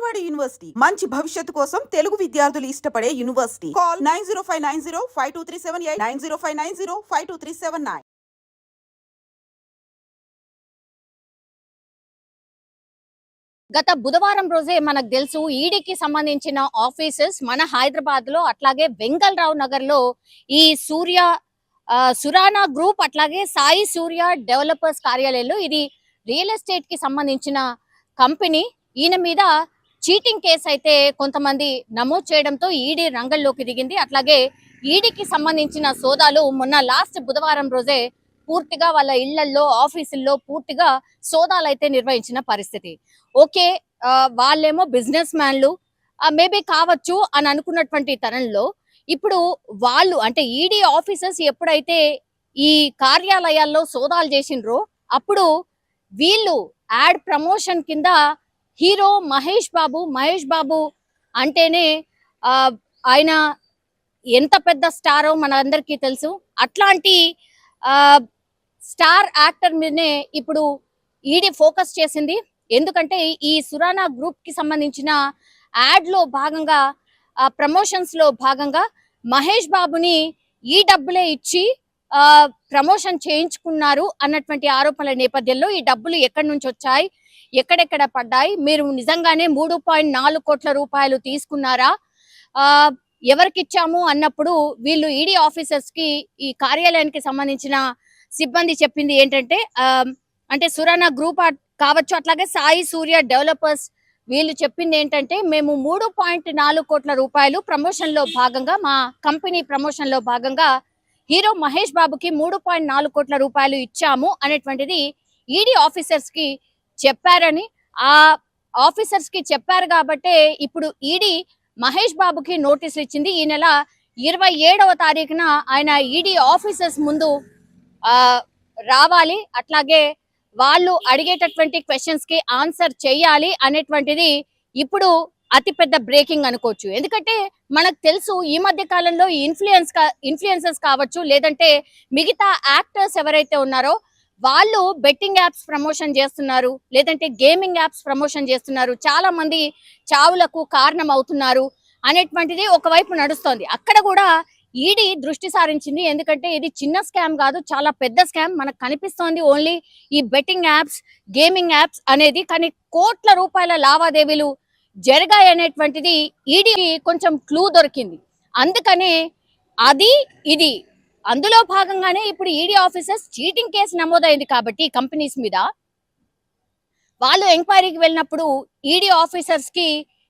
Vijayawada university మంచి భవిష్యత్తు కోసం తెలుగు విద్యార్థులు ఇష్టపడే యూనివర్సిటీ. కాల్ 9059052378 9059052379. గత బుధవారం రోజే మనకు తెలుసు ఈడీకి సంబంధించిన ఆఫీసెస్ మన హైదరాబాద్ లో అట్లాగే వెంగళరావు నగర్ లో ఈ సురానా గ్రూప్ అట్లాగే సాయి సూర్య డెవలపర్స్ కార్యాలయంలో ఇది రియల్ ఎస్టేట్ కి సంబంధించిన కంపెనీ. ఈయన మీద చీటింగ్ కేసు అయితే కొంతమంది నమోదు చేయడంతో ఈడీ రంగంలోకి దిగింది. అట్లాగే ఈడీకి సంబంధించిన సోదాలు మొన్న లాస్ట్ బుధవారం రోజే పూర్తిగా వాళ్ళ ఇళ్లలో ఆఫీసుల్లో పూర్తిగా సోదాలు అయితే నిర్వహించిన పరిస్థితి. ఓకే, వాళ్ళేమో బిజినెస్ మ్యాన్లు మేబీ కావచ్చు అని అనుకున్నటువంటి తరంలో ఇప్పుడు వాళ్ళు అంటే ఈడీ ఆఫీసర్స్ ఎప్పుడైతే ఈ కార్యాలయాల్లో సోదాలు చేసిండ్రో అప్పుడు వీళ్ళు యాడ్ ప్రమోషన్ కింద హీరో మహేష్ బాబు అంటేనే ఆయన ఎంత పెద్ద స్టారో మన అందరికీ తెలుసు. అట్లాంటి స్టార్ యాక్టర్ మీదనే ఇప్పుడు ఈడీ ఫోకస్ చేసింది. ఎందుకంటే ఈ సురానా గ్రూప్ కి సంబంధించిన యాడ్ లో భాగంగా ప్రమోషన్స్ లో భాగంగా మహేష్ బాబుని ఈ డబ్బులే ఇచ్చి ప్రమోషన్ చేయించుకున్నారు అన్నటువంటి ఆరోపణల నేపథ్యంలో ఈ డబ్బులు ఎక్కడి నుంచి వచ్చాయి, ఎక్కడెక్కడ పడ్డాయి, మీరు నిజంగానే 3.4 కోట్ల రూపాయలు తీసుకున్నారా, ఎవరికి ఇచ్చాము అన్నప్పుడు వీళ్ళు ఈడీ ఆఫీసర్స్ కి ఈ కార్యాలయానికి సంబంధించిన సిబ్బంది చెప్పింది ఏంటంటే అంటే సురానా గ్రూప్ కావచ్చు అట్లాగే సాయి సూర్య డెవలపర్స్ వీళ్ళు చెప్పింది ఏంటంటే మేము 3.4 కోట్ల రూపాయలు ప్రమోషన్ లో భాగంగా మా కంపెనీ ప్రమోషన్ లో భాగంగా హీరో మహేష్ బాబుకి 3.4 కోట్ల రూపాయలు ఇచ్చాము అనేటువంటిది ఈడీ ఆఫీసర్స్ కి చెప్పారని, ఆ ఆఫీసర్స్ కి చెప్పారు కాబట్టే ఇప్పుడు ఈడీ మహేష్ బాబుకి నోటీసులు ఇచ్చింది. ఈ నెల 27వ తారీఖున ఆయన ఈడీ ఆఫీసర్స్ ముందు రావాలి, అట్లాగే వాళ్ళు అడిగేటటువంటి క్వశ్చన్స్ కి ఆన్సర్ చేయాలి అనేటువంటిది ఇప్పుడు అతిపెద్ద బ్రేకింగ్ అనుకోవచ్చు. ఎందుకంటే మనకు తెలుసు ఈ మధ్య కాలంలో ఇన్ఫ్లుయెన్సర్స్ కావచ్చు లేదంటే మిగతా యాక్టర్స్ ఎవరైతే ఉన్నారో వాళ్ళు బెట్టింగ్ యాప్స్ ప్రమోషన్ చేస్తున్నారు, లేదంటే గేమింగ్ యాప్స్ ప్రమోషన్ చేస్తున్నారు, చాలా మంది చావులకు కారణం అవుతున్నారు అనేటువంటిది ఒకవైపు నడుస్తోంది. అక్కడ కూడా ఈడీ దృష్టి సారించింది. ఎందుకంటే ఇది చిన్న స్కామ్ కాదు, చాలా పెద్ద స్కామ్ మనకు కనిపిస్తోంది. ఓన్లీ ఈ బెట్టింగ్ యాప్స్ గేమింగ్ యాప్స్ అనేది, కానీ కోట్ల రూపాయల లావాదేవీలు జరిగాయి అనేటువంటిది ఈడీకి కొంచెం క్లూ దొరికింది. అందుకనే అది ఇది అందులో భాగంగానే ఇప్పుడు ఈడీ ఆఫీసర్స్ చీటింగ్ కేసు నమోదైంది కాబట్టి కంపెనీస్ మీద వాళ్ళు ఎంక్వైరీకి వెళ్ళినప్పుడు ఈడీ ఆఫీసర్స్ కి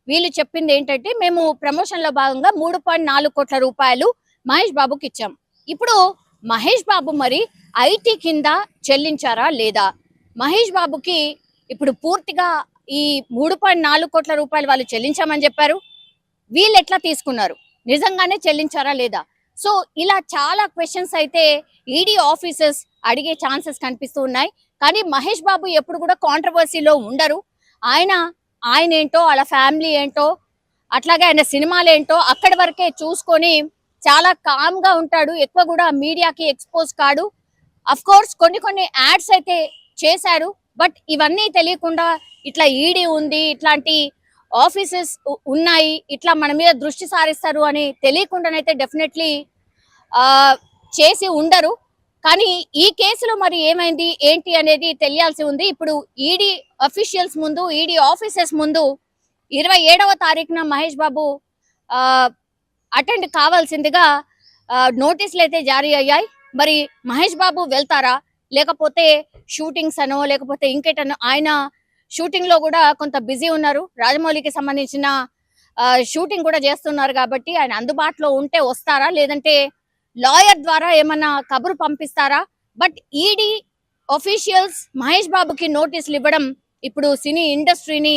వీళ్ళు చెప్పింది ఏంటంటే మేము ప్రమోషన్ లో భాగంగా 3.4 కోట్ల రూపాయలు మహేష్ బాబుకి ఇచ్చాం. ఇప్పుడు మహేష్ బాబు మరి ఐటీ కింద చెల్లించారా లేదా, మహేష్ బాబుకి ఇప్పుడు పూర్తిగా ఈ 3.4 కోట్ల రూపాయలు వాళ్ళు చెల్లించామని చెప్పారు, వీళ్ళు ఎట్లా తీసుకున్నారు, నిజంగానే చెల్లించారా లేదా? సో ఇలా చాలా క్వశ్చన్స్ అయితే ఈడీ ఆఫీసర్స్ అడిగే ఛాన్సెస్ కనిపిస్తూ ఉన్నాయి. కానీ మహేష్ బాబు ఎప్పుడు కూడా కాంట్రవర్సీలో ఉండరు. ఆయన ఏంటో వాళ్ళ ఫ్యామిలీ ఏంటో అట్లాగే ఆయన సినిమాలు ఏంటో అక్కడి వరకే చూసుకొని చాలా కామ్ గా ఉంటాడు, ఎక్కువ కూడా మీడియాకి ఎక్స్పోజ్ కాడు. అఫ్ కోర్స్ కొన్ని యాడ్స్ అయితే చేశాడు, బట్ ఇవన్నీ తెలియకుండా ఇట్లా ఈడీ ఉంది, ఇట్లాంటి ఆఫీసెస్ ఉన్నాయి, ఇట్లా మన మీద దృష్టి సారిస్తారు అని తెలియకుండానైతే డెఫినెట్లీ చేసి ఉండరు. కానీ ఈ కేసులో మరి ఏమైంది ఏంటి అనేది తెలియాల్సి ఉంది. ఇప్పుడు ఈడీ అఫీషియల్స్ ముందు, ఈడీ ఆఫీసర్స్ ముందు 27వ తారీఖున మహేష్ బాబు అటెండ్ కావాల్సిందిగా నోటీసులు అయితే జారీ అయ్యాయి. మరి మహేష్ బాబు వెళ్తారా, లేకపోతే షూటింగ్స్ అనో లేకపోతే ఇంకేటనో, ఆయన షూటింగ్ లో కూడా కొంత బిజీ ఉన్నారు, రాజమౌళికి సంబంధించిన షూటింగ్ కూడా చేస్తున్నారు కాబట్టి ఆయన అందుబాటులో ఉంటే వస్తారా, లేదంటే లాయర్ ద్వారా ఏమన్నా కబురు పంపిస్తారా? బట్ ఈడీ ఆఫీషియల్స్ మహేష్ బాబుకి నోటీసులు ఇవ్వడం ఇప్పుడు సినీ ఇండస్ట్రీని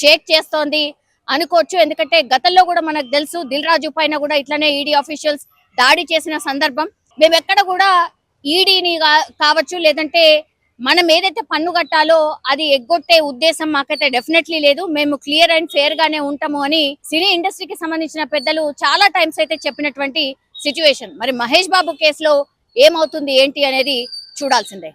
షేక్ చేస్తోంది అనుకోవచ్చు. ఎందుకంటే గతంలో కూడా మనకు తెలుసు దిల్ రాజు పైన కూడా ఇట్లానే ఈడీ ఆఫీషియల్స్ దాడి చేసిన సందర్భం. మేము ఎక్కడ కూడా ఈడీని కావచ్చు లేదంటే మనం ఏదైతే పన్ను కట్టాలో అది ఎగ్గొట్టే ఉద్దేశం మాకైతే డెఫినెట్లీ లేదు, మేము క్లియర్ అండ్ ఫేర్ గానే ఉంటాము అని సినీ ఇండస్ట్రీకి సంబంధించిన పెద్దలు చాలా టైమ్స్ అయితే చెప్పినటువంటి సిచ్యువేషన్. మరి మహేష్ బాబు కేసులో ఏమవుతుంది ఏంటి అనేది చూడాల్సిందే.